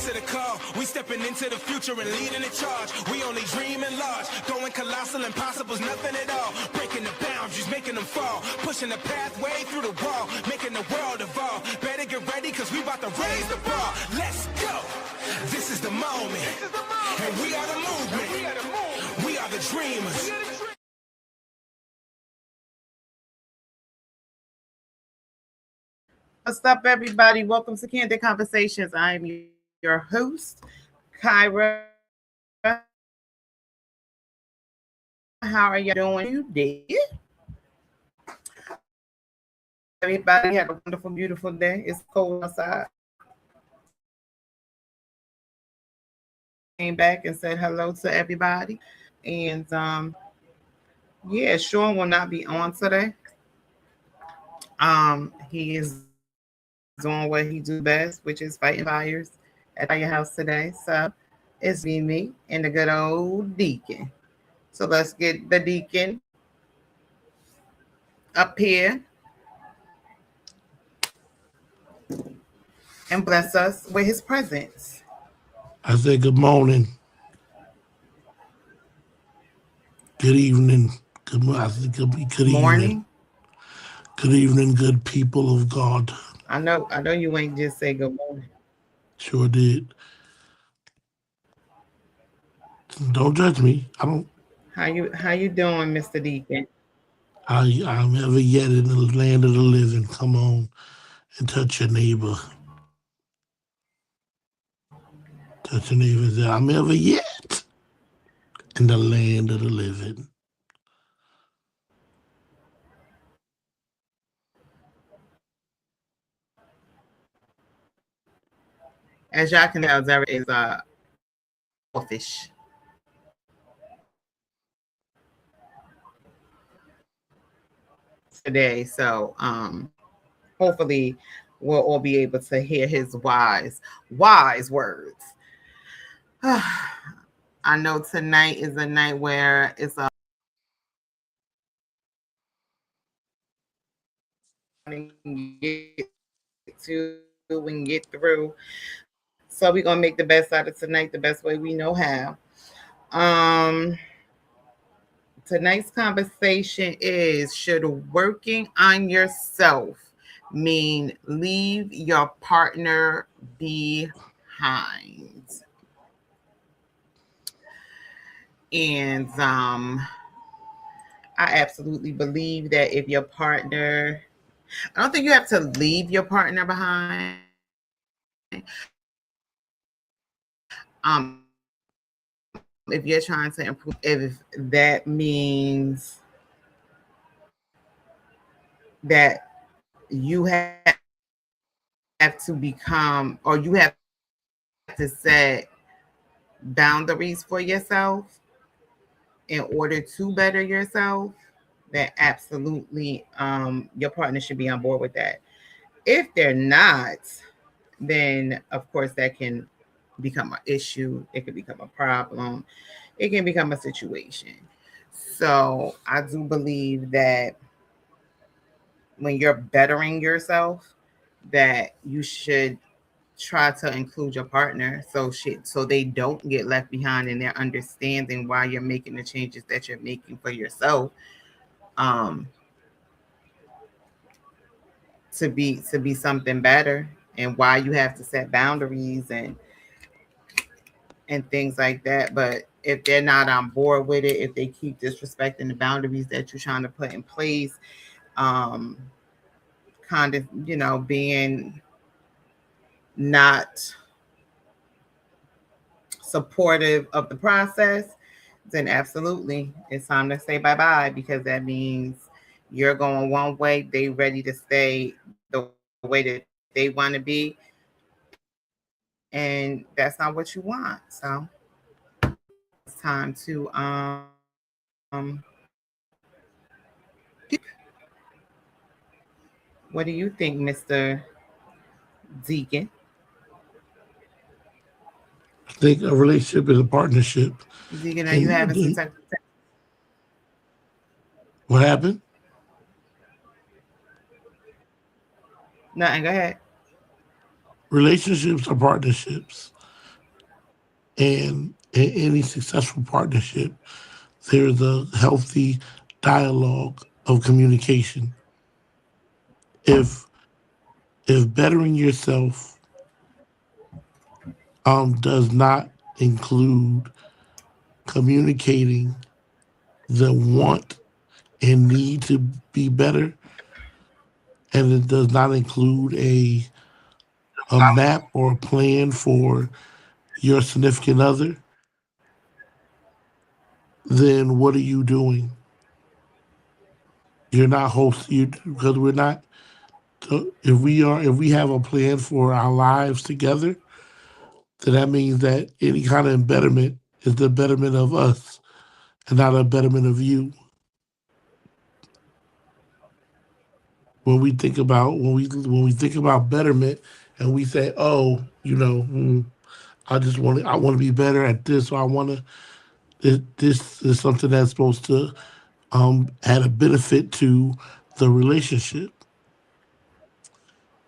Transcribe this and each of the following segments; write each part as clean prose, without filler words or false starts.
answer the call. We stepping into the future and leading the charge. We only dreaming large, going colossal, impossible's nothing at all. Breaking the boundaries, making them fall, pushing the pathway through the wall, making the world evolve. Better get ready, cause we about to raise the bar. Let's go. This is the moment. And we are the movement. We are the dreamers. What's up, everybody? Welcome to Candid Conversations. I am your host, Kyra. How are you doing today? Everybody had a wonderful, beautiful day. It's cold outside. Came back and said hello to everybody. And yeah, Sean will not be on today. He is doing what he do best, which is fighting fires at your house today. So it's me and the good old deacon. So let's get the deacon up here and bless us with his presence. I say good morning, good evening, good Morning. Good evening, good people of God. I know you ain't just say good morning. Sure did. Don't judge me. I don't. How you doing, Mr. Deacon? I'm ever yet in the land of the living. Come on and touch your neighbor. Touch your neighbor and say, I'm ever yet in the land of the living. As y'all can tell, Zara is offish. Today, so hopefully we'll all be able to hear his wise words. I know tonight is a night where it's a get to and get through. So we're gonna make the best out of tonight the best way we know how. Tonight's conversation is, should working on yourself mean leave your partner behind? And I absolutely believe that if your partner, I don't think you have to leave your partner behind. If you're trying to improve, if that means that you have to become, or you have to set boundaries for yourself in order to better yourself, then absolutely your partner should be on board with that. If they're not, then of course that can become an issue. It can become a problem. It can become a situation. So I do believe that when you're bettering yourself, that you should try to include your partner so they don't get left behind, and they're understanding why you're making the changes that you're making for yourself, to be something better, and why you have to set boundaries and things like that. But if they're not on board with it, if they keep disrespecting the boundaries that you're trying to put in place, kind of, being not supportive of the process, then absolutely it's time to say bye-bye, because that means you're going one way, they ready to stay the way that they want to be, and that's not what you want. So it's time to what do you think, Mr. Deacon? I think a relationship is a partnership. Deacon, are you having some type of... What happened? Nothing, go ahead. Relationships are partnerships. And in any successful partnership, there's a healthy dialogue of communication. If bettering yourself does not include communicating the want and need to be better, and it does not include a map or a plan for your significant other, then what are you doing? You're not host you because we're not. If we have a plan for our lives together, then that means that any kind of betterment is the betterment of us and not a betterment of you. When we think about betterment and we say, oh, I want to be better at this, or I want to. This is something that's supposed to add a benefit to the relationship.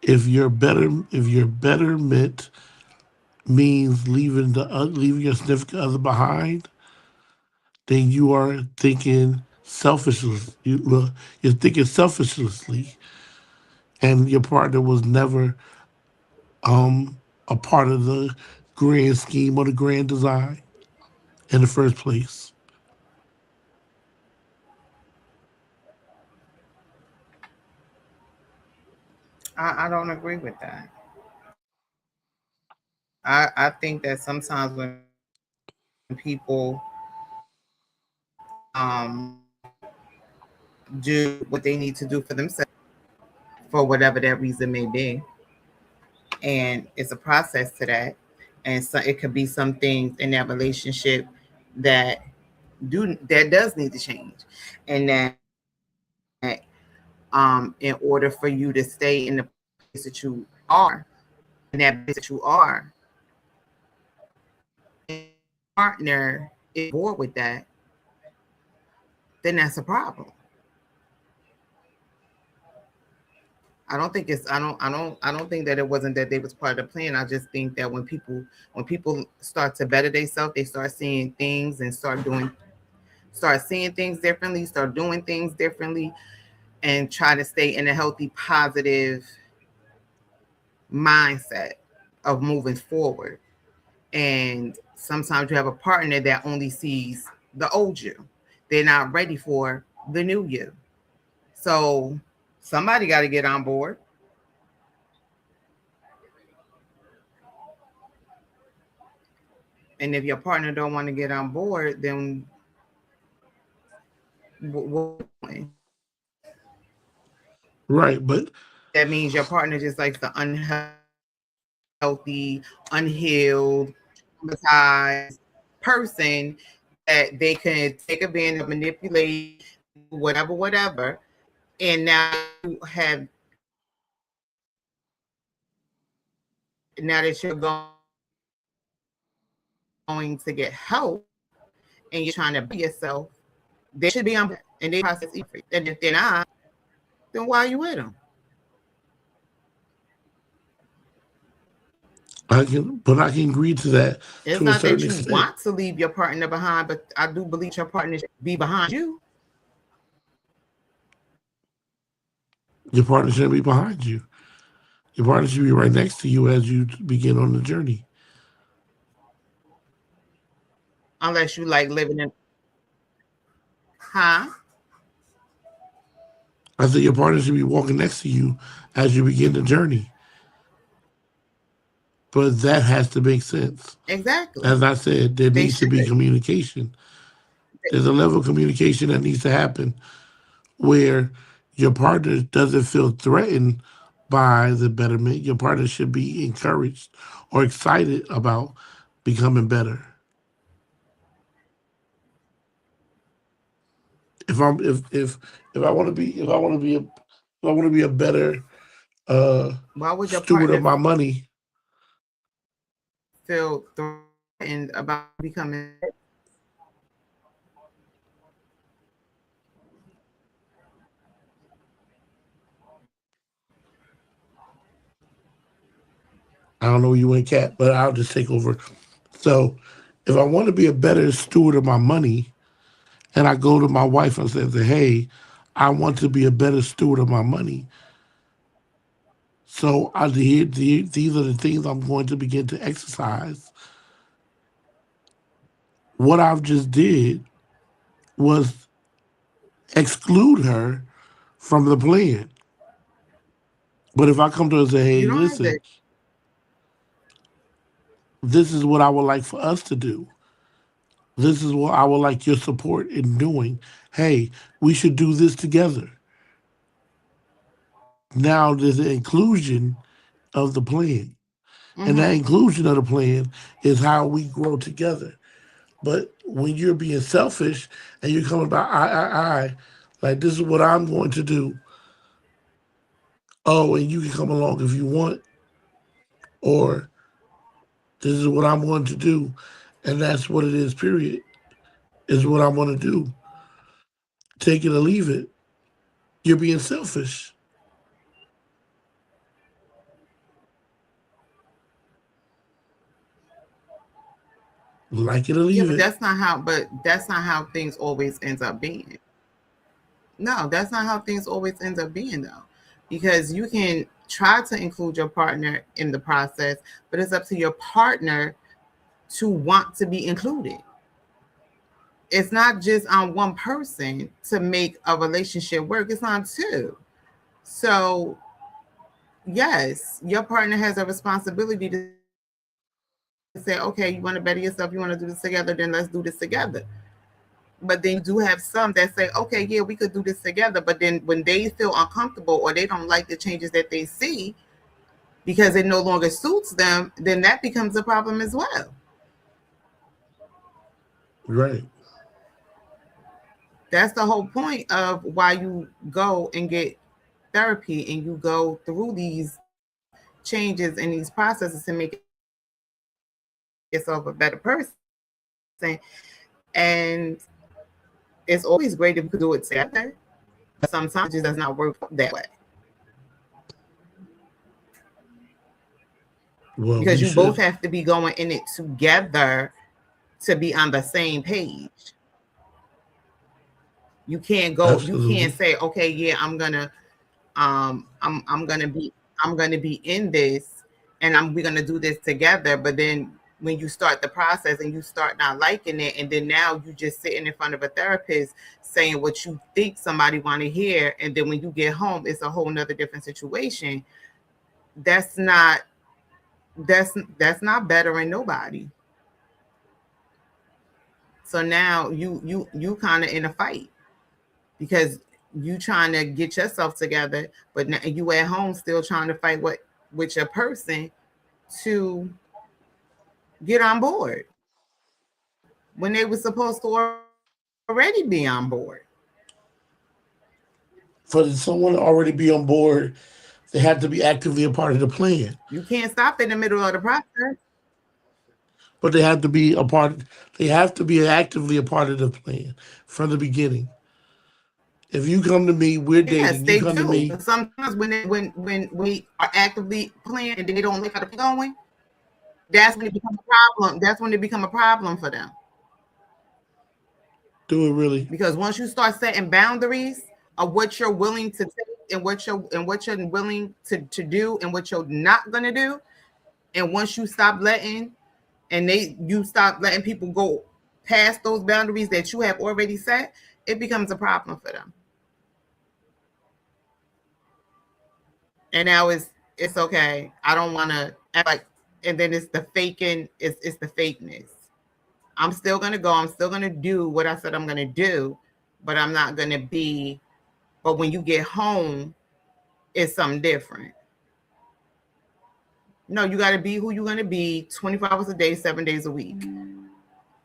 If your betterment means leaving your significant other behind, then you are thinking selfishly. You're thinking selfishly, and your partner was never a part of the grand scheme or the grand design in the first place. I don't agree with that. I think that sometimes when people do what they need to do for themselves, for whatever that reason may be, and it's a process to that, and so it could be some things in that relationship that that does need to change, and that in order for you to stay in the place that you are, in that place that you are, and your partner is bored with that, then that's a problem. I don't think that it wasn't that they was part of the plan. I just think that when people start to better themselves, they start seeing things and start seeing things differently, start doing things differently, and try to stay in a healthy, positive mindset of moving forward. And sometimes you have a partner that only sees the old you. They're not ready for the new you. So somebody got to get on board. And if your partner don't want to get on board, then what are you doing? Right, but That means your partner just likes the unhealthy, unhealed, traumatized person that they can take advantage of, manipulate, do whatever. And now you have now that you're going to get help and you're trying to better yourself, they should be on board and they process easy for you. And if they're not, then why are you with them? I can agree to that It's to a not certain that you extent. want to leave your partner behind, but I do believe your partner should be behind you. Your partner shouldn't be behind you. Your partner should be right next to you as you begin on the journey. Unless you like living in, huh? I said your partner should be walking next to you as you begin the journey. But that has to make sense. Exactly. As I said, there They needs to should. be communication. There's a level of communication that needs to happen where your partner doesn't feel threatened by the betterment. Your partner should be encouraged or excited about becoming better. If I'm if I want to be if I want to be a if I want to be a better Why would your steward of partner my money, feel threatened about you becoming? I don't know where you went, cat, but I'll just take over. So If I want to be a better steward of my money, and I go to my wife and say, hey, I want to be a better steward of my money. So these are the things I'm going to begin to exercise. What I've just did was exclude her from the plan. But if I come to her and say, hey, You don't have listen, to. this is what I would like for us to do. This is what I would like your support in doing. Hey, we should do this together. Now there's an inclusion of the plan. And that Mm-hmm. inclusion of the plan is how we grow together. But when you're being selfish and you're coming about I, like this is what I'm going to do. Oh, and you can come along if you want, or this is what I'm going to do, and that's what it is. Period. Is what I'm going to do. Take it or leave it. You're being selfish. Like it or Yeah, leave but it. that's not how things always ends up being. No, that's not how things always ends up being though. Because you can try to include your partner in the process, but it's up to your partner to want to be included. It's not just on one person to make a relationship work, it's on two. So, yes, your partner has a responsibility to say, okay, you want to better yourself, you want to do this together, then let's do this together. But then you do have some that say, okay, yeah, we could do this together. But then when they feel uncomfortable or they don't like the changes that they see because it no longer suits them, then that becomes a problem as well. Right. That's the whole point of why you go and get therapy and you go through these changes and these processes to make yourself a better person. And it's always great if you could do it together, but sometimes it just does not work that way. Well, Because we you both should. have to be going in it together to be on the same page. You can't Absolutely. say, okay, yeah, I'm gonna be in this and we're gonna do this together. But then when you start the process and you start not liking it, and then now you just sitting in front of a therapist saying what you think somebody want to hear, and then when you get home, it's a whole nother different situation. That's not that's not bettering nobody. So now you kind of in a fight because you trying to get yourself together, but now you at home still trying to fight what with your person to get on board when they were supposed to already be on board. For someone to already be on board, they have to be actively a part of the plan. You can't stop in the middle of the process. But they have to be a part. They have to be actively a part of the plan from the beginning. If you come to me, we're Yes, dating. You they come to do. me, But sometimes when we are actively playing and they don't like how the play going, that's when it becomes a problem. That's when it become a problem for them. do it really. Because once you start setting boundaries of what you're willing to take and what you're willing to do and what you're not gonna do, and once you stop letting and they you stop letting people go past those boundaries that you have already set, it becomes a problem for them. And now it's okay. I don't want to act like, and then it's the faking. It's the fakeness. I'm still gonna go. I'm still gonna do what I said I'm gonna do, but I'm not gonna be. But when you get home, it's something different. No, you got to be who you're gonna be 24 hours a day, 7 days a week.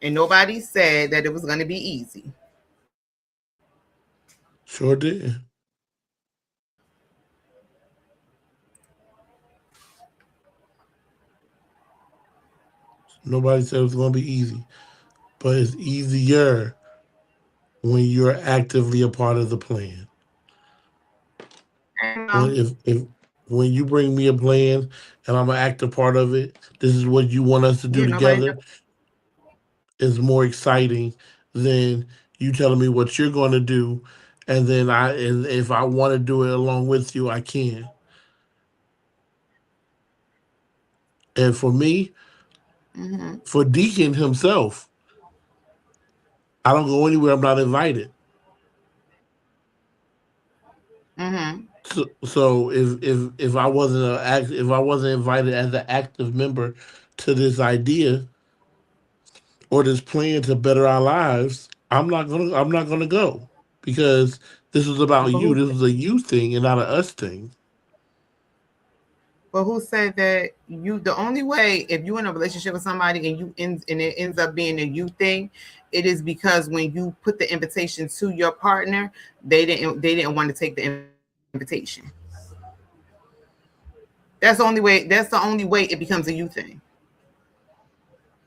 And nobody said that it was gonna be easy. Sure did. Nobody said it was going to be easy, but it's easier when you're actively a part of the plan. And If when you bring me a plan and I'm an active part of it, this is what you want us to do yeah, nobody. together. is more exciting than you telling me what you're going to do, and then and if I want to do it along with you, I can. And for me, Mm-hmm. for Deacon himself, I don't go anywhere I'm not invited. Mm-hmm. So if I wasn't if I wasn't invited as an active member to this idea or this plan to better our lives, I'm not gonna go because this is about But you. who This is a you thing and not a us thing. but who said that you the only way if you're in a relationship with somebody and and it ends up being a you thing, it is because when you put the invitation to your partner, they didn't want to take the invitation. That's the only way it becomes a you thing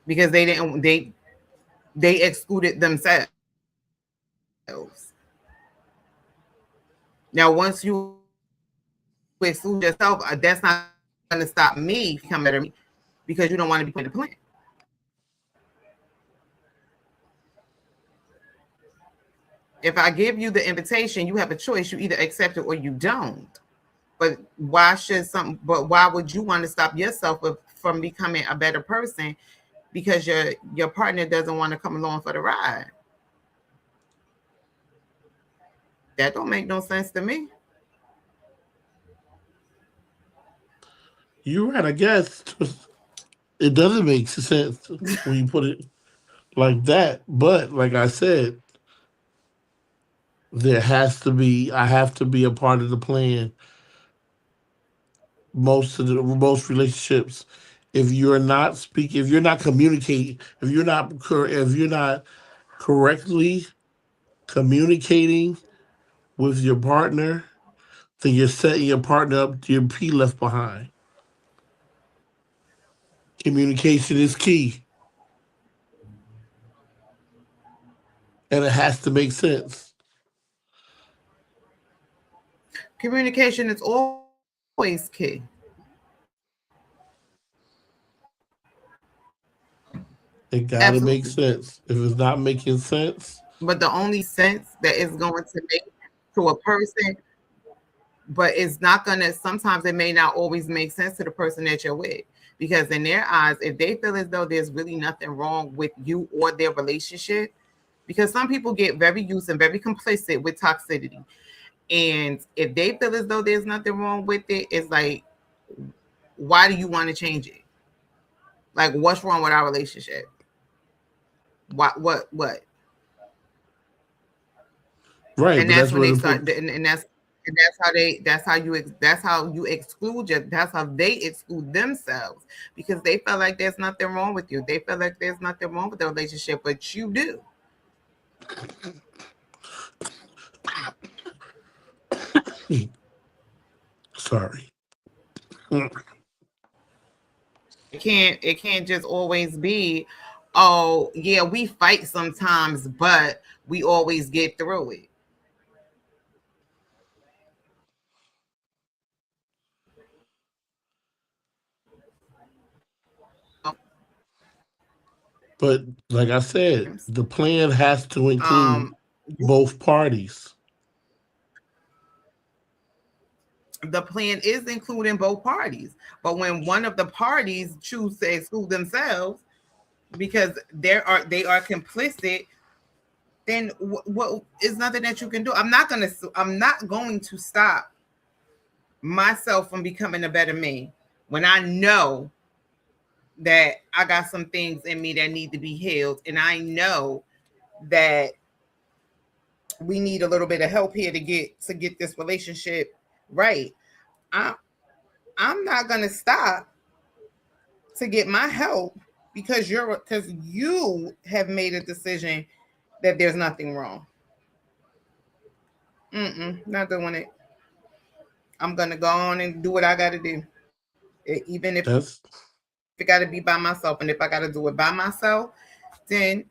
because they excluded themselves. Now, once you exclude yourself, that's not going to stop me from becoming a better me because you don't want to be part of the plan. If I give you the invitation, you have a choice. You either accept it or you don't. But why would you want to stop yourself from becoming a better person because your partner doesn't want to come along for the ride? That don't make no sense to me. You're right, I guess. It doesn't make sense when you put it like that. But like I said, I have to be a part of the plan. Most relationships, if you're not communicating, if you're not correctly communicating with your partner, then you're setting your partner up to be left behind. Communication is key, and it has to make sense. Communication is always key. It Absolutely. got to make sense. If it's not making sense, But the only sense that is going to make to a person, but it's not going to, sometimes it may not always make sense to the person that you're with. Because in their eyes, if they feel as though there's really nothing wrong with you or their relationship, because some people get very used and very complicit with toxicity. And if they feel as though there's nothing wrong with it, it's like, why do you want to change it? Like, what's wrong with our relationship? What? right? And But that's that's when where they the start, that's how you exclude you. That's how they exclude themselves because they feel like there's nothing wrong with you. They feel like there's nothing wrong with the relationship, but you do. sorry. It can't just always be, oh yeah, we fight sometimes, but we always get through it. But like I said, the plan has to include Um, both parties. the plan is including both parties, but when one of the parties choose to exclude themselves because they are complicit, then what is nothing that you can do. I'm not going to stop myself from becoming a better me when I know that I got some things in me that need to be healed, and I know that we need a little bit of help here to get this relationship right. I I'm not gonna stop to get my help because you have made a decision that there's nothing wrong. Not doing it. I'm gonna go on and do what I gotta do, even if it gotta be That's by myself. And if I gotta do it by myself, then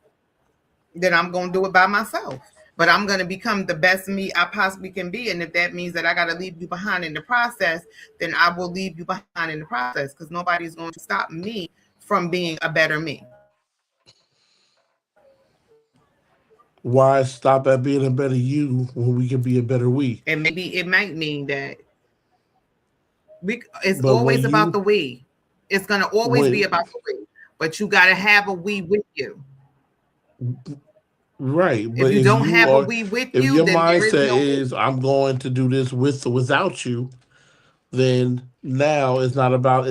I'm gonna do it by myself. But I'm gonna become the best me I possibly can be. And if that means that I gotta leave you behind in the process, then I will leave you behind in the process because nobody's going to stop me from being a better me. Why stop at being a better you when we can be a better we? And maybe it might mean that it's But when always about you the we. It's gonna always be when about the we. But you gotta have a we with you. right, If but you if don't you have a are we with if you, your then there is mindset no we. is I'm going to do this with or without you, then now it's not about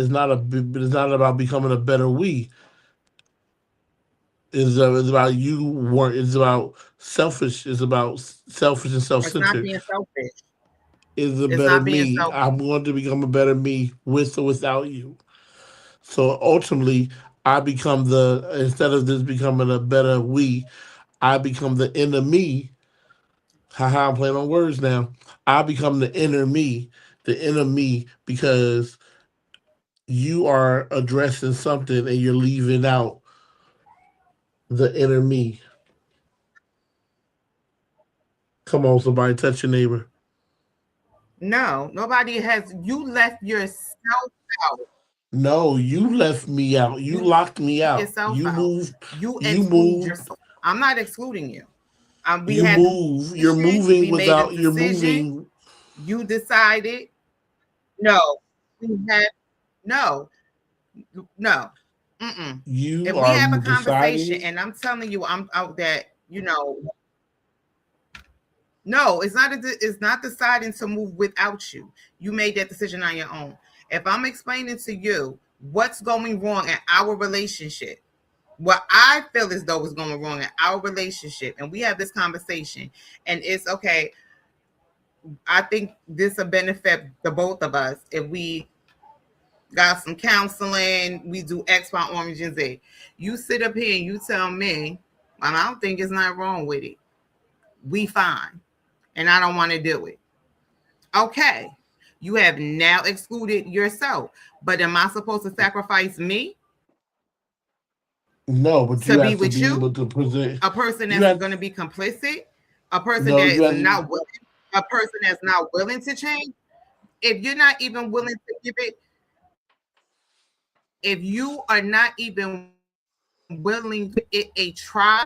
becoming a better we. It's about you weren't. It's about selfish. It's about selfish and self It's not centered. being selfish. Is a It's better not being me. selfish. I'm going to become a better me with or without you. So ultimately, I become the instead of this becoming a better we, I become the inner me. Haha, I'm playing on words now. I become the inner me, because you are addressing something and you're leaving out the inner me. Come on, somebody, touch your neighbor. No, nobody has. You left yourself out. No, you left me out. You You locked me left out. yourself out. You You exclude moved, yourself. I'm not excluding you. We you had move. You're decision. moving We made a without, you're decision. moving. You decided. No, we had no, no. Mm-mm. You If we are have a conversation deciding. and I'm telling you I'm out that no, it's not deciding to move without you. You made that decision on your own. If I'm explaining to you what's going wrong in our relationship, what I feel as though is going wrong in our relationship, and we have this conversation, and it's okay. I think this will benefit the both of us if we got some counseling, we do X, Y, orange, and Z. You sit up here and you tell me, and I don't think it's not wrong with it. We fine. And I don't want to do it. Okay. You have now excluded yourself. But am I supposed to sacrifice me No, but to you be have to with be able you? to present. A person You that's have going to be complicit? A person no. that You is have to. not willing? A person that's not willing to change? If you're not even willing to give it, if you are not even willing to give it a try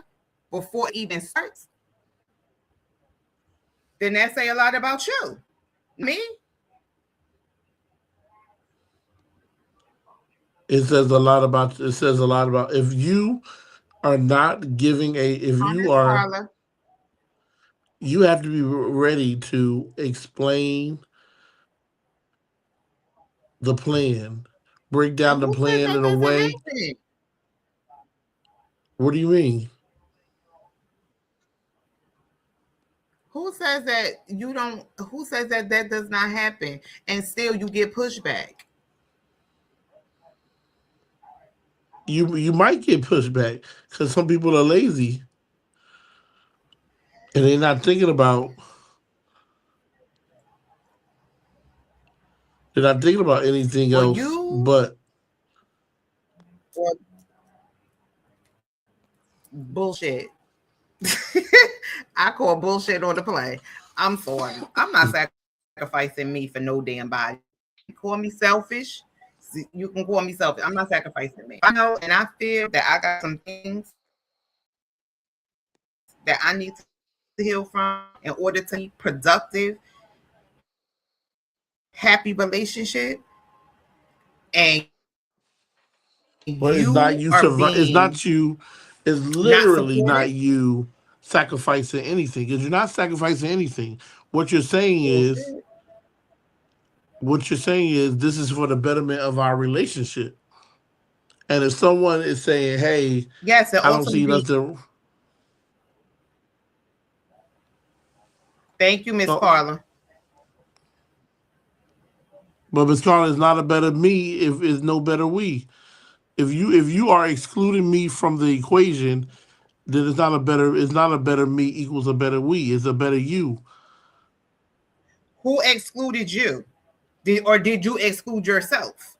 before it even starts, then that say a lot about you. Me? It says a lot about. It says a lot about if you are not giving a. If you Honest are, Carla. you have to be ready to explain the plan, break down the Who says plan that in a doesn't way. happen? What do you mean? Who says that you don't? Who says that that does not happen, and still you get pushback? You might get pushed back because some people are lazy and they're not thinking about anything Or else you, but or bullshit. I call bullshit on the play. I'm sorry. I'm not sacrificing me for no damn body. Call me selfish. You can call me selfish. I'm not sacrificing me. I know and I feel that I got some things that I need to heal from in order to have a productive, happy relationship. And but you it's are not you survive. It's being not you. It's not literally supportive. not you sacrificing anything because you're not sacrificing anything. What you're saying is, Bullshit. this is for the betterment of our relationship. And if someone is saying, "Hey, Yes, and I don't see ultimately, nothing," thank you, Miss so, Carla. but Miss Carla is not a better me if it's no better we. If you are excluding me from the equation, then it's not a better me equals a better we. It's a better you. Who excluded you? Or did you exclude yourself?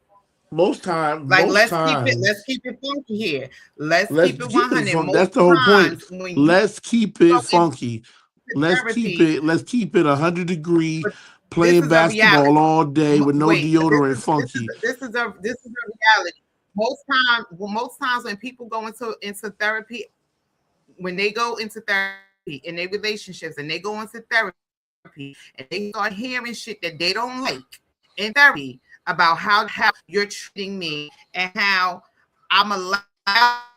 Like let's Most times, keep it funky here. Let's let's keep it keep it 100. fun. Most That's the whole point. times when you Let's keep it go into funky. therapy, Let's keep it 100-degree, but this playing is a basketball reality. all day with no Wait, deodorant funky. this is a reality. Most times when people go into therapy, when they go into therapy, in their relationships and they go into therapy and they start hearing shit that they don't like in therapy about how you're treating me and how I'm allowing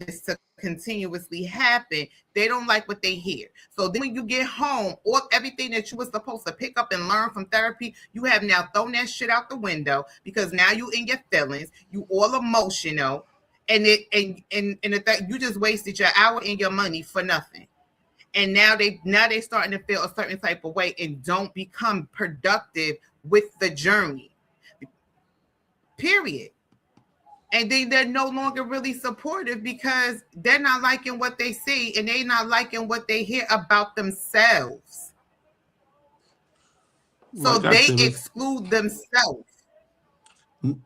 this to continuously happen, they don't like what they hear. So then when you get home, all everything that you were supposed to pick up and learn from therapy, you have now thrown that shit out the window because now you in your feelings, you all emotional, and you just wasted your hour and your money for nothing. And now they starting to feel a certain type of way and don't become productive with the journey. Period. And then they're no longer really supportive because they're not liking what they see and they're not liking what they hear about themselves. So Like I they said, exclude themselves.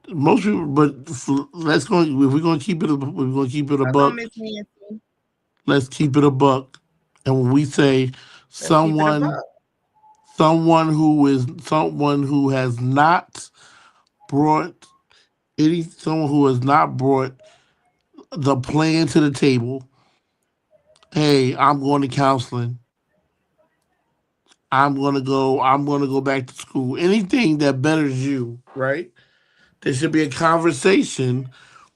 most people. But let's go. If we're gonna keep it, we're gonna keep it a Hello, buck. Miss Nancy. Let's keep it a buck. And when we say Let's keep it a someone, buck. someone who has not brought someone who has not brought the plan to the table. Hey, I'm going to counseling. I'm gonna go back to school. Anything that betters you, right? There should be a conversation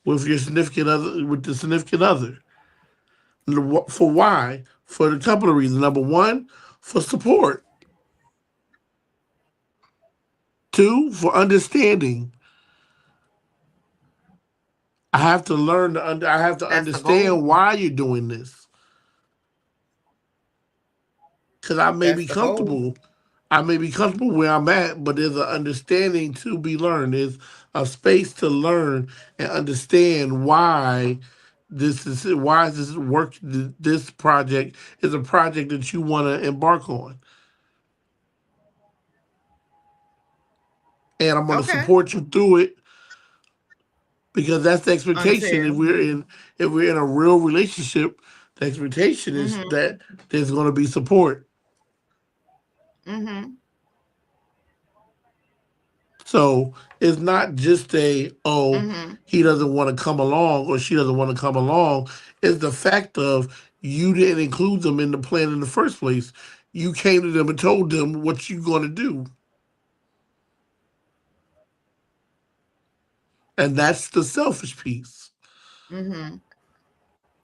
with your significant other, with the significant other. For why? For a couple of reasons. Number one, for support. Two, for understanding. I have to learn to. I have to That's the goal. understand why you're doing this. Because I may That's be the goal. comfortable. I may be comfortable where I'm at, but there's an understanding to be learned. There's a space to learn and understand why this work. This project is a project that you want to embark on, and I'm going to Okay. support you through it because that's the expectation. Until. If we're in a real relationship, the expectation is Mm-hmm. that there's going to be support. Mm-hmm. So it's not just Mm-hmm. he doesn't want to come along or she doesn't want to come along. It's the fact of you didn't include them in the plan in the first place. You came to them and told them what you're going to do. And that's the selfish piece. Mm-hmm.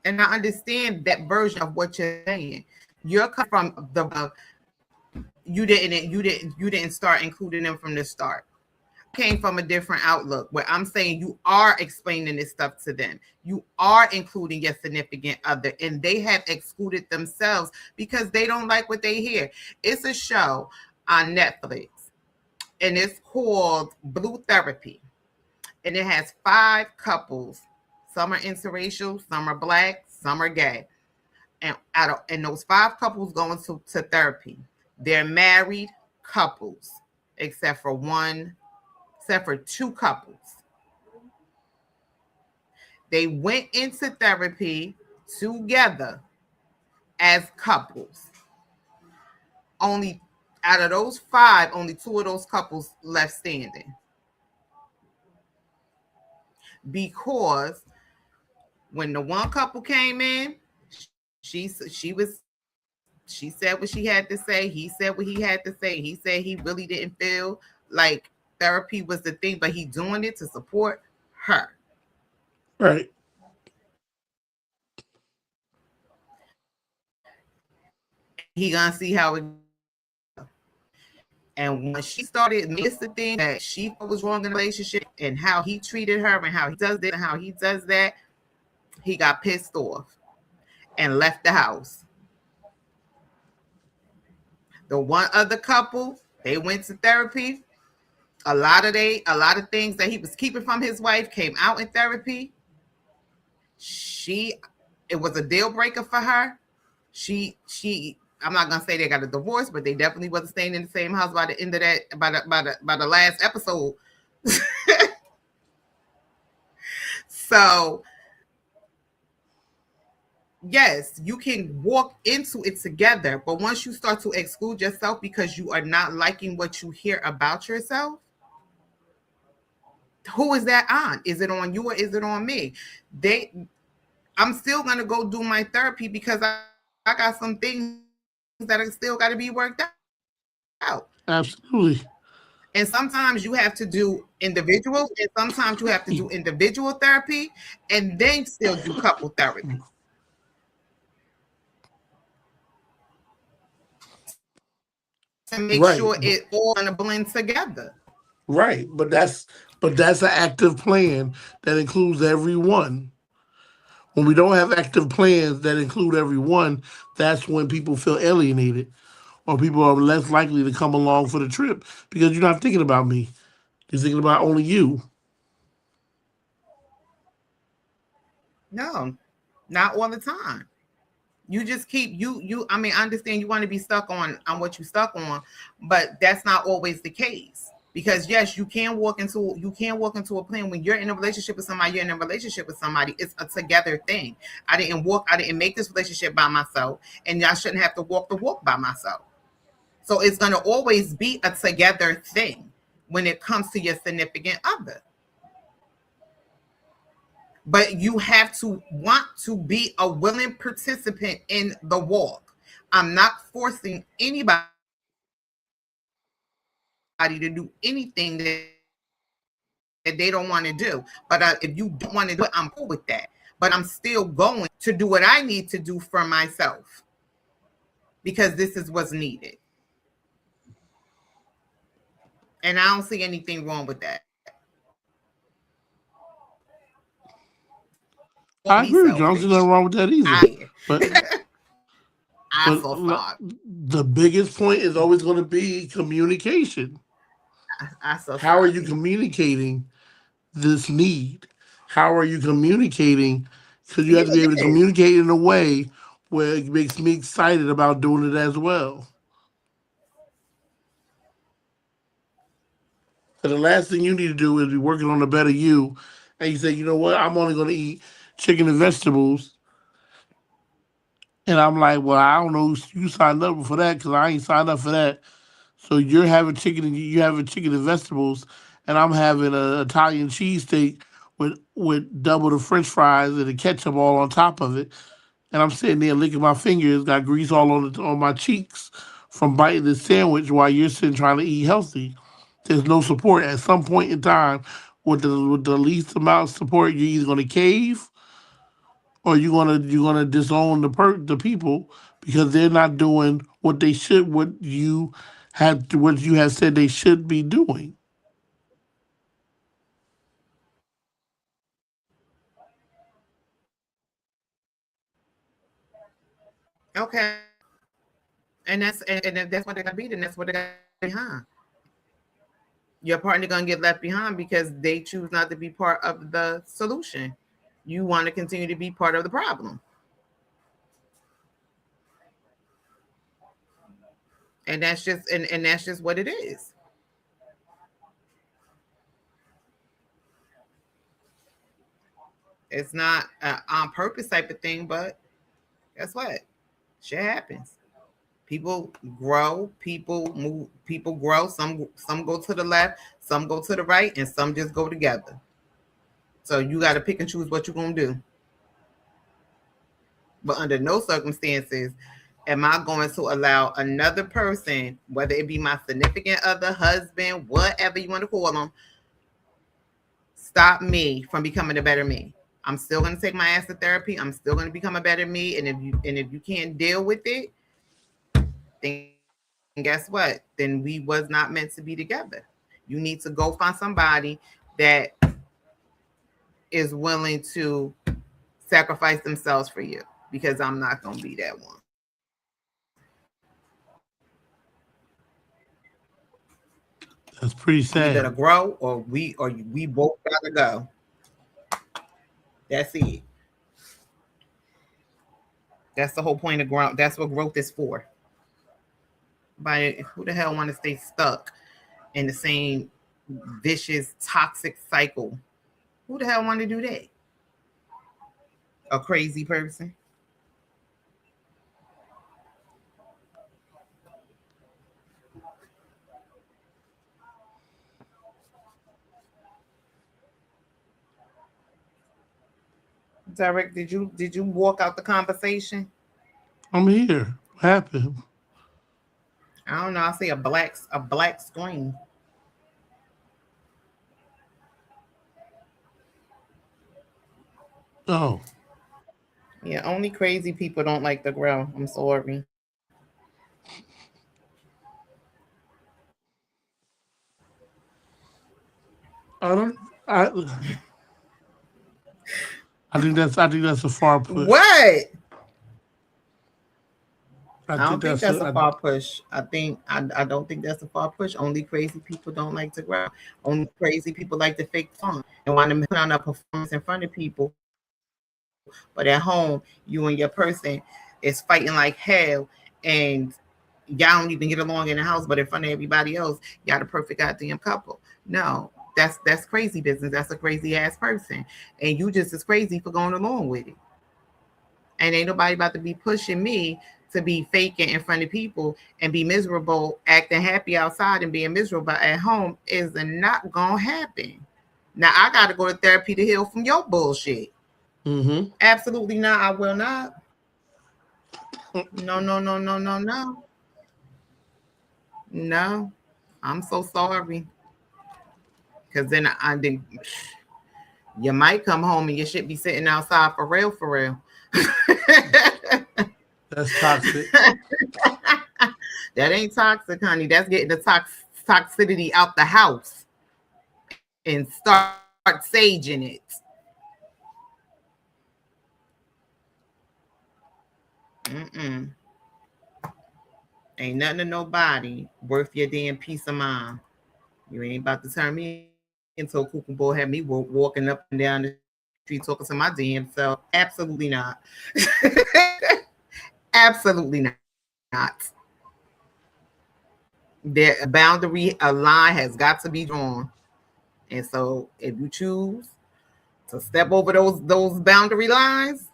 And I understand that version of what you're saying. You're coming from the you didn't start including them from the start. Came from a different outlook where I'm saying you are explaining this stuff to them. You are including your significant other, and they have excluded themselves because they don't like what they hear. It's a show on Netflix, and it's called Blue Therapy, and it has 5 couples. Some are interracial, some are black, some are gay, and those 5 couples go to therapy. They're married couples, except for one, except for 2 couples. They went into therapy together as couples. Only out of those 5, only 2 of those couples left standing because when the one couple came in, she said what she had to say. He said what he had to say. He said he really didn't feel like therapy was the thing, but he doing it to support her. Right. And he gonna see how it. And when she started missing the thing that she thought was wrong in the relationship and how he treated her and how he does this and how he does that, he got pissed off and left the house. The one other couple, they went to therapy. A lot of things that he was keeping from his wife came out in therapy. She It was a deal breaker for her. She I'm not gonna say they got a divorce, but they definitely wasn't staying in the same house by the end of that by the last episode. So yes, you can walk into it together, but once you start to exclude yourself because you are not liking what you hear about yourself, who is that on? Is it on you or is it on me? I'm still gonna go do my therapy because I got some things that are still got to be worked out. Absolutely. And sometimes you have to do individual, and sometimes you have to do individual therapy, and then still do couple therapy to make Right. sure it all gonna blend together. Right. But that's an active plan that includes everyone. When we don't have active plans that include everyone, that's when people feel alienated or people are less likely to come along for the trip because you're not thinking about me. You're thinking about only you. No, not all the time. You just keep you. I mean, I understand you want to be stuck on what you stuck on, but that's not always the case. Because yes, you can walk into a plan when you're in a relationship with somebody. You're in a relationship with somebody. It's a together thing. I didn't make this relationship by myself, and I shouldn't have to walk the walk by myself. So it's going to always be a together thing when it comes to your significant other. But you have to want to be a willing participant in the walk. I'm not forcing anybody to do anything that they don't want to do. But if you don't want to do it, I'm cool with that. But I'm still going to do what I need to do for myself because this is what's needed. And I don't see anything wrong with that. I Be agree with you. I don't see selfish. nothing wrong with that either. I But I but so thought. the biggest point is always going to be communication. I so How are you sorry. communicating this need? How are you communicating? Because you Yeah, have to be able to it is. communicate in a way where it makes me excited about doing it as well. So the last thing you need to do is be working on a better you, and you say, you know what, I'm only going to eat chicken and vegetables, and I'm like, well, I don't know, you signed up for that because I ain't signed up for that. So you're having chicken and you having chicken and vegetables, and I'm having a Italian cheesesteak with double the French fries and the ketchup all on top of it. And I'm sitting there licking my fingers, got grease all on my cheeks from biting the sandwich while you're sitting trying to eat healthy. There's no support at some point in time. With the least amount of support, you're either gonna cave or you're gonna disown the people because they're not doing what they should, what you have said they should be doing. Okay. And if that's what they gotta be, then that's what they gotta be behind. Your partner gonna get left behind because they choose not to be part of the solution. You want to continue to be part of the problem. And that's just what it is. It's not on purpose type of thing, but guess what? Shit happens. People grow, people move, people grow. Some go to the left, some go to the right, and some just go together. So you got to pick and choose what you're gonna do. But under no circumstances am I going to allow another person, whether it be my significant other, husband, whatever you want to call them, stop me from becoming a better me. I'm still going to take my ass to therapy. I'm still going to become a better me. And if you can't deal with it, then guess what? Then we was not meant to be together. You need to go find somebody that is willing to sacrifice themselves for you because I'm not going to be that one. That's pretty We either sad. gonna grow or we both gotta go. That's it. That's the whole point of growth. That's what growth is for. But who the hell want to stay stuck in the same vicious, toxic cycle? Who the hell want to do that? A crazy person. Derek, did you walk out the conversation? I'm here. What happened? I don't know. I see a black screen. Oh, Yeah, only crazy people don't like to grow. I'm sorry. I don't. I I think that's a far push. What? I I think don't think that's that's a. a far push. I don't think that's a far push. Only crazy people don't like to grow. Only crazy people like to fake fun and want to put on a performance in front of people. But at home, you and your person is fighting like hell, and y'all don't even get along in the house. But in front of everybody else, y'all the perfect goddamn couple. No, that's crazy business. That's a crazy ass person, and you just as crazy for going along with it. And ain't nobody about to be pushing me to be faking in front of people and be miserable, acting happy outside and being miserable at home is not gonna happen. Now I gotta go to therapy to heal from your bullshit. Mm-hmm. Absolutely not. I will not. No, no, no, no, no, no. No. I'm so sorry. Cause then you might come home and your shit be sitting outside for real, for real. That's toxic. That ain't toxic, honey. That's getting the toxicity out the house and start saging it. Mm-mm. Ain't nothing to nobody worth your damn peace of mind. You ain't about to turn me into a cuckoo boy, have me walking up and down the street talking to my damn self. Absolutely not. Absolutely not. There, a boundary, a line has got to be drawn. And so if you choose to step over those boundary lines,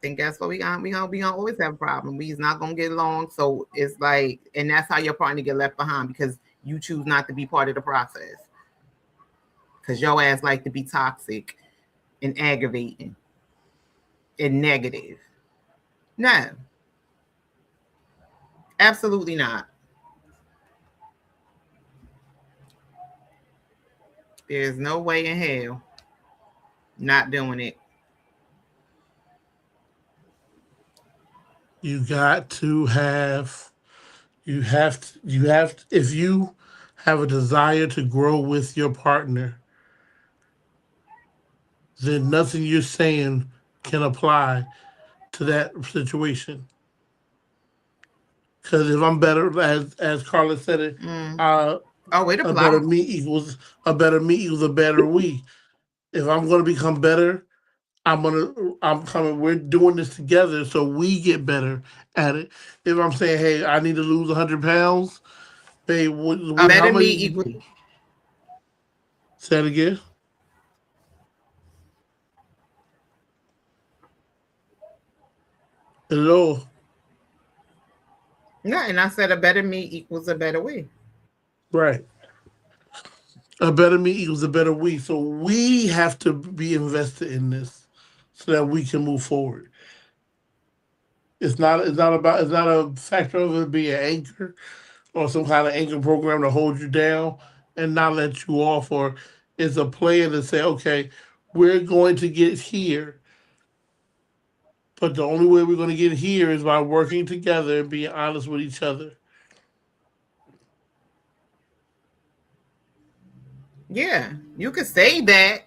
then guess what? We gonna always have a problem. We's not gonna get along. So it's like, and that's how your partner get left behind because you choose not to be part of the process. Because your ass like to be toxic and aggravating and negative. No, absolutely not. There's no way in hell not doing it. You got to have. If you have a desire to grow with your partner, then nothing you're saying can apply to that situation. Because if I'm better, as Carla said it, Mm. uh, Oh, it a better apply. me equals a better we. If I'm going to become better, I'm coming. We're doing this together, so we get better at it. If I'm saying, hey, I need to lose 100 pounds, hey, how A much? better me equals Say it again. Hello. no, and I said a better me equals a better way. Right. A better me equals a better we. So we have to be invested in this so that we can move forward. It's not a factor of it being an anchor or some kind of anchor program to hold you down and not let you off, or it's a plan to say, okay, we're going to get here, but the only way we're going to get here is by working together and being honest with each other. Yeah, you could say that.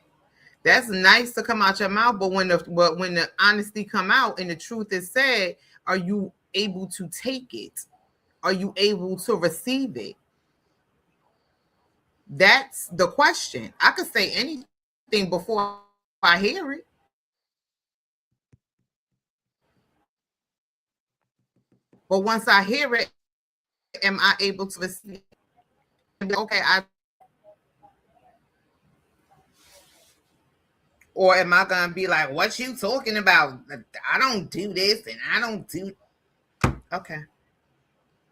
That's nice to come out your mouth, but when the honesty come out and the truth is said, are you able to take it? Are you able to receive it? That's the question. I could say anything before I hear it, but once I hear it, am I able to receive it? Am I gonna be like, okay, or am I gonna be like, what you talking about? I don't do this and I don't do. Okay,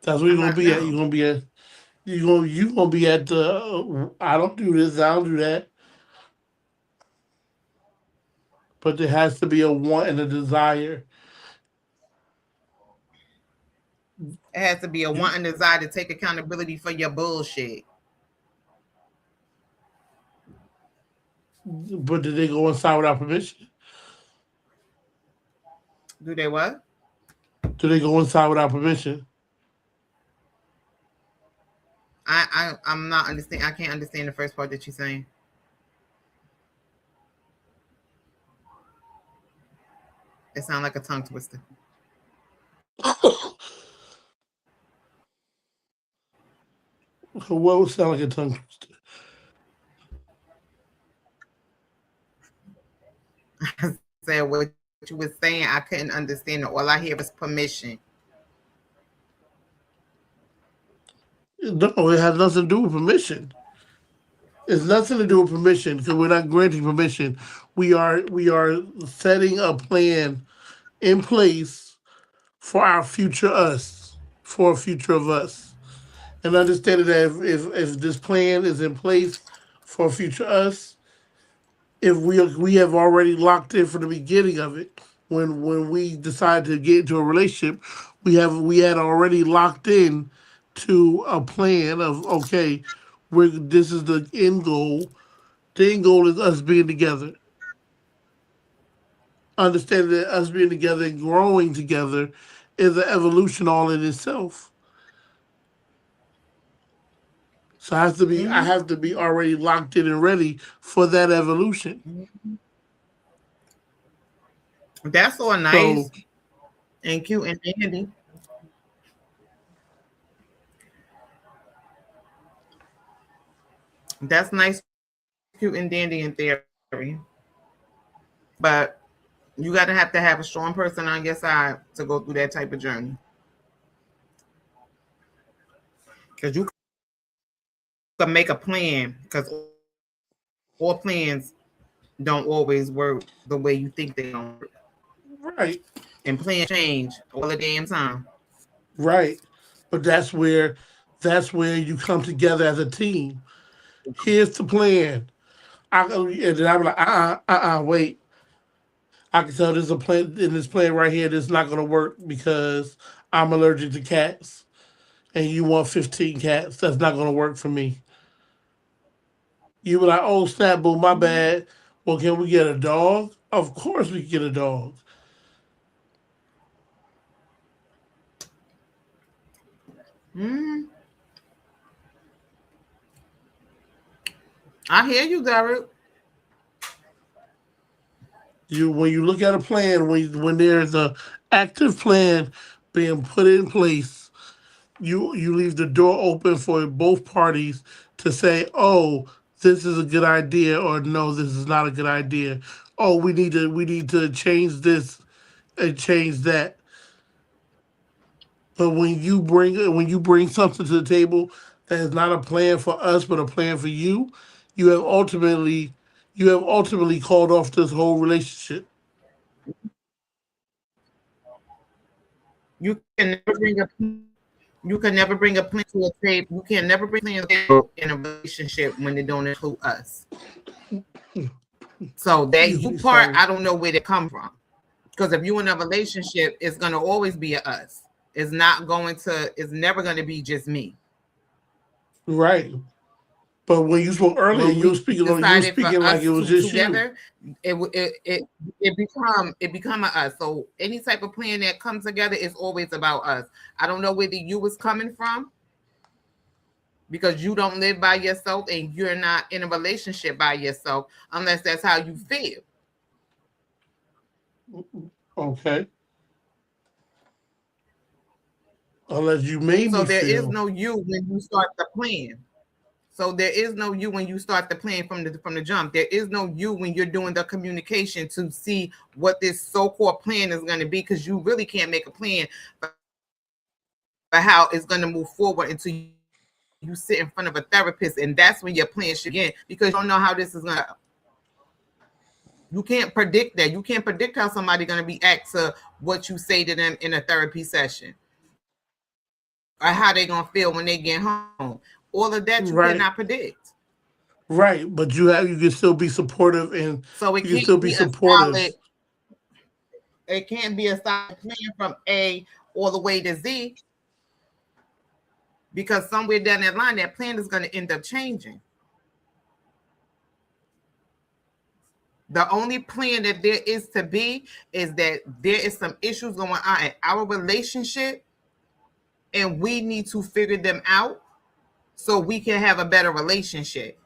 That's where you're I'm gonna not. be at. No. You're gonna be at the. I don't do this. I don't do that. But there has to be a want and a desire. It has to be a want and desire to take accountability for your bullshit. But did they go inside without permission? Do they what? Do they go inside without permission? I'm not understand. I can't understand the first part that you're saying. It sounds like a tongue twister. What would sound like a tongue twister? I said what you were saying. I couldn't understand it. All I hear is permission. No, it has nothing to do with permission. It's nothing to do with permission because we're not granting permission. We are setting a plan in place for our future us, for a future of us, and understanding that if this plan is in place for future us, if we have already locked in from the beginning of it, when we decide to get into a relationship, we had already locked in to a plan of okay, this is the end goal. The end goal is us being together. Understanding that us being together and growing together is an evolution all in itself. So I Mm-hmm. have to be already locked in and ready for that evolution. That's all So nice and cute and dandy. That's nice, cute and dandy in theory, but you gotta have to have a strong person on your side to go through that type of journey. Because you can make a plan, because all plans don't always work the way you think they don't work. right, And plans change all the damn time. right. But that's where you come together as a team. Here's the plan. And then I'm like, wait. I can tell there's a plan in this plan right here that's not gonna work because I'm allergic to cats and you want 15 cats. That's not gonna work for me. You be like, oh snap, boo, my bad. Well, can we get a dog? Of course we can get a dog. Mm, I hear you, Derek. You when you look at a plan, when there's a active plan being put in place, you leave the door open for both parties to say, oh, this is a good idea, or no, this is not a good idea. Oh, we need to change this and change that. But when you bring something to the table that is not a plan for us but a plan for you, you have ultimately you have ultimately called off this whole relationship. You can never bring a you can never bring a plan to a table. You can never bring a plan to a table in a relationship when they don't include us. So that Excuse you me, part, sorry. I don't know where they come from. Because if you in a relationship, it's gonna always be a us. It's not going to. It's never going to be just me. Right. But when you spoke earlier, When you were we speaking on you were decided for speaking like it us was two just you. together, it become a us. So any type of plan that comes together is always about us. I don't know where the you was coming from because you don't live by yourself and you're not in a relationship by yourself unless that's how you feel. Okay. Unless you made So me there is feel. no you when you start the plan. So there is no you when you start the plan from the jump. There is no you when you're doing the communication to see what this so-called plan is going to be because you really can't make a plan for how it's going to move forward until you sit in front of a therapist, and that's when your plan should begin because you don't know how this is going to. You can't predict that. You can't predict how somebody's going to react to what you say to them in a therapy session or how they're going to feel when they get home. All of that you cannot Right. predict. Right. But you can still be supportive and So it you can can't still be be a supportive. solid. It can't be a solid plan from A all the way to Z. because somewhere down that line, that plan is going to end up changing. The only plan that there is to be is that there is some issues going on in our relationship, and we need to figure them out so we can have a better relationship.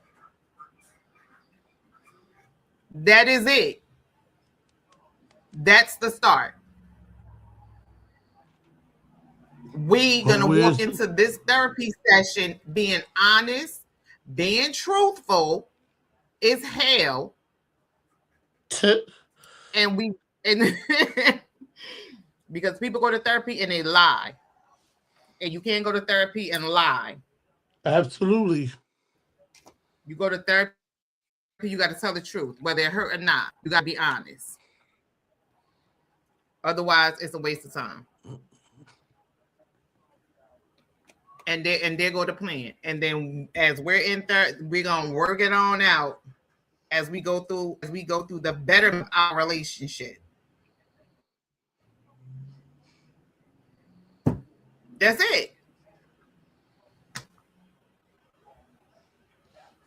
That is it. That's the start. We But gonna walk where's into this therapy session being honest, being truthful is hell, and we and because people go to therapy and they lie, and you can't go to therapy and lie. absolutely? You go to therapy, you got to tell the truth, whether it hurt or not. You got to be honest. Otherwise, it's a waste of time. And there go the plan. And then as we're in third, we're gonna work it on out as we go through the betterment of our relationship. That's it.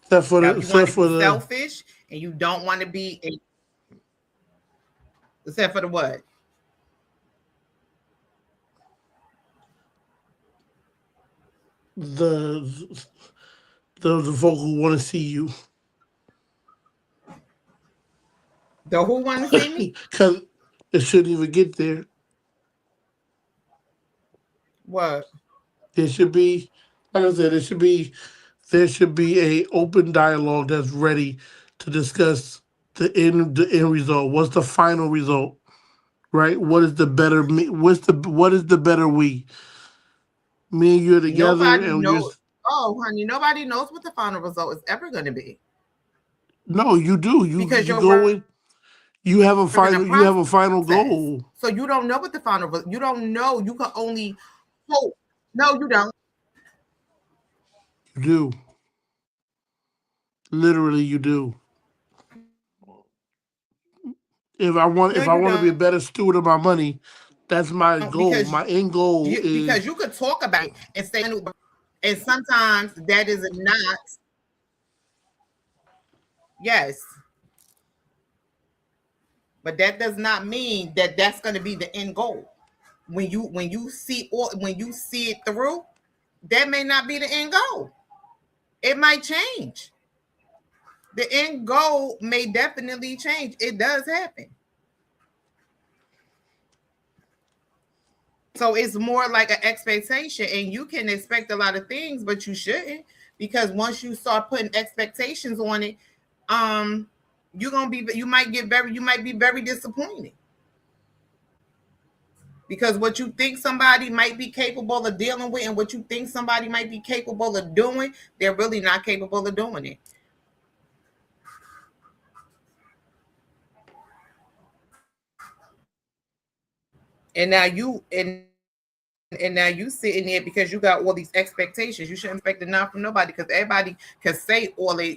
Now, if you want to be selfish and you don't want to be except for the what? the the folk who want to see you. The who want to see me? Because it shouldn't even get there. What? There should be, like I said, there should be a open dialogue that's ready to discuss the end result. What's the final result? Right? What is the better me? What is the better we? Me and you are together, Nobody and knows. Oh, honey, nobody knows what the final result is ever going to be no, you do. because You you're go in. You have a working a final. You have a process. final goal. So you don't know what the final. You don't know. You can only hope. No, you don't. You do. Literally, you do. No, If I you want to be a don't. better steward of my money, that's my goal. Because My end goal because is you could talk about it and say, and sometimes that is not. Yes, but that does not mean that that's going to be the end goal. When you see it through, that may not be the end goal. It might change. The end goal may definitely change. It does happen. So it's more like an expectation, and you can expect a lot of things, but you shouldn't, because once you start putting expectations on it, um, you might be very disappointed, because what you think somebody might be capable of dealing with and what you think somebody might be capable of doing, they're really not capable of doing it. And now you sitting there because you got all these expectations. You shouldn't expect enough from nobody, because everybody could say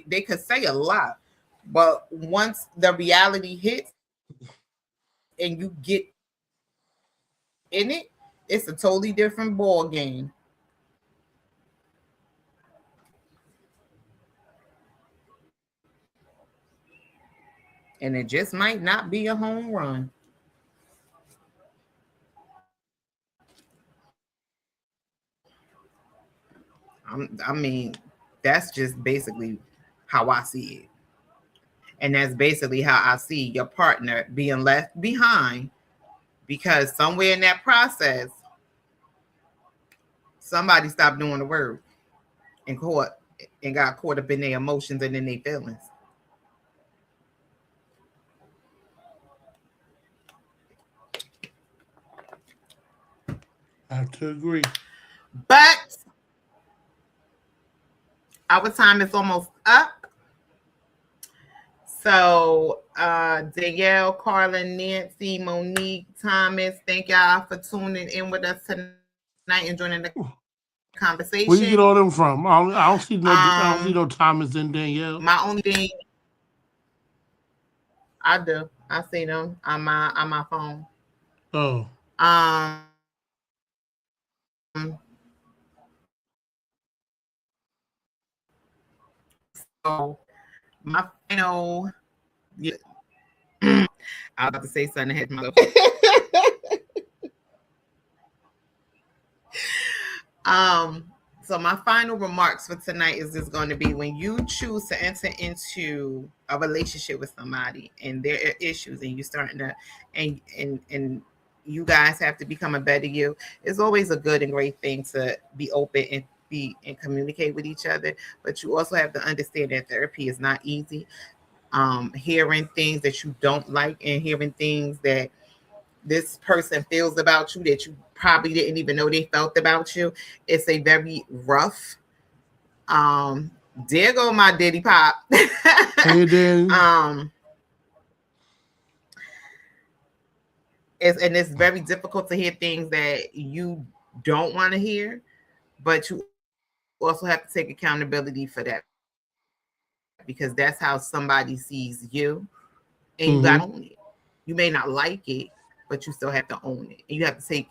they could say a lot, but once the reality hits and you get in it, it's a totally different ball game. And it just might not be a home run. I mean, that's just basically how I see it. And that's basically how I see your partner being left behind, because somewhere in that process, somebody stopped doing the work and got caught up in their emotions and in their feelings. I have to agree. But our time is almost up. So Danielle, Carlin, Nancy, Monique, Thomas, thank y'all for tuning in with us tonight and joining the Where you conversation. get all them from? I don't see Um, no Thomas and Danielle. my only thing I do, I see them on my phone. Oh, Um, my final, yeah, I was about to say something that had my so my final remarks for tonight is just going to be when you choose to enter into a relationship with somebody and there are issues and you starting to and you guys have to become a better you. It's always a good and great thing to be open and be and communicate with each other, but you also have to understand that therapy is not easy. Hearing things that you don't like and hearing things that this person feels about you that you probably didn't even know they felt about you. It's a very rough. Um, there go my Diddy Pop. Hey, Danny. um, and it's very difficult to hear things that you don't want to hear, but you also have to take accountability for that because that's how somebody sees you, and you got to own it. You may not Mm-hmm. like it, but you still have to own it. And you have to take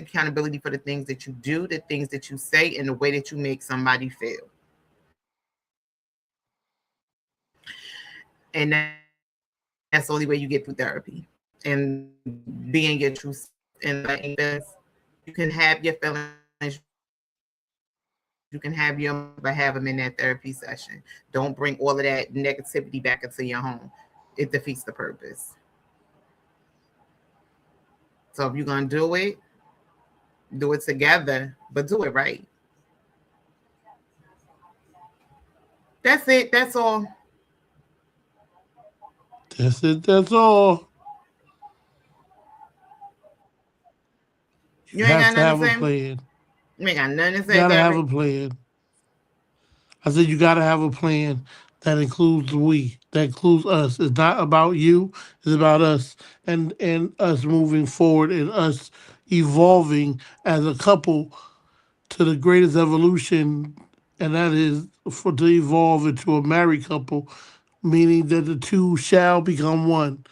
accountability for the things that you do, the things that you say, and the way that you make somebody feel. And that's the only way you get through therapy and being your true self and letting your feelings. You can have your feelings, you can have your emotions, but have them in that therapy session. Don't bring all of that negativity back into your home. It defeats the purpose. So if you're gonna do it together, but do it right. That's it. That's all. That's it. That's all. You You ain't have got to nothing to have a say. plan. You ain't got nothing to You say, gotta have Derek. a plan. I said you gotta have a plan that includes we, that includes us. It's not about you. It's about us and us moving forward and us evolving as a couple to the greatest evolution, and that is for to evolve into a married couple, meaning that the two shall become one.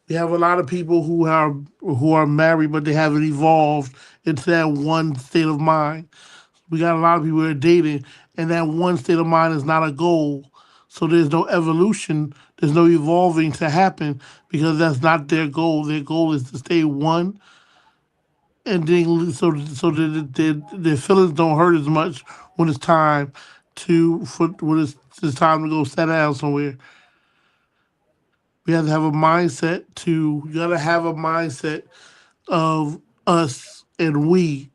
We have a lot of people who are married, but they haven't evolved into that one state of mind. We got a lot of people that are dating, and that one state of mind is not a goal. So there's no evolution, there's no evolving to happen because that's not their goal. Their goal is to stay one, and then so that their feelings don't hurt as much when it's time it's time to go sit down somewhere. We have to have a mindset to you gotta have a mindset of us and we.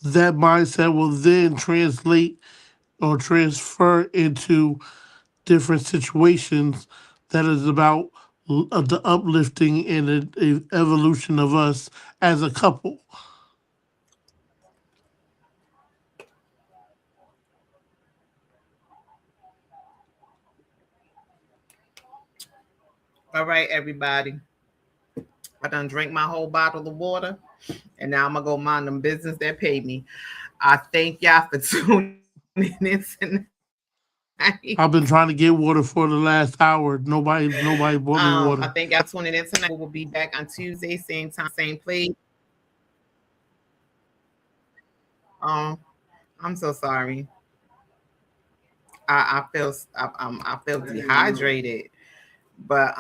That mindset will then translate or transfer into different situations that is about the uplifting and the evolution of us as a couple. All right, everybody. I done drank my whole bottle of water, and now I'm gonna go mind them business that paid me. I thank y'all for tuning in tonight. I've been trying to get water for the last hour. Nobody I bought me thank y'all water. for tuning in tonight. We will be back on Tuesday, same time, same place. Um, I'm so sorry. I feel dehydrated, but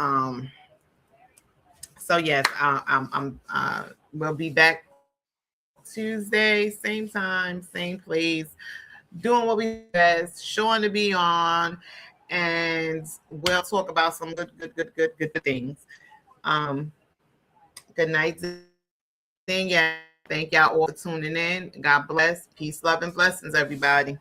so yes, we'll be back Tuesday, same time, same place, doing what we do best, showing to be on, and we'll talk about some good things. Um, good night, Danielle. Thank y'all all for tuning in. God bless. Peace, love, and blessings, everybody.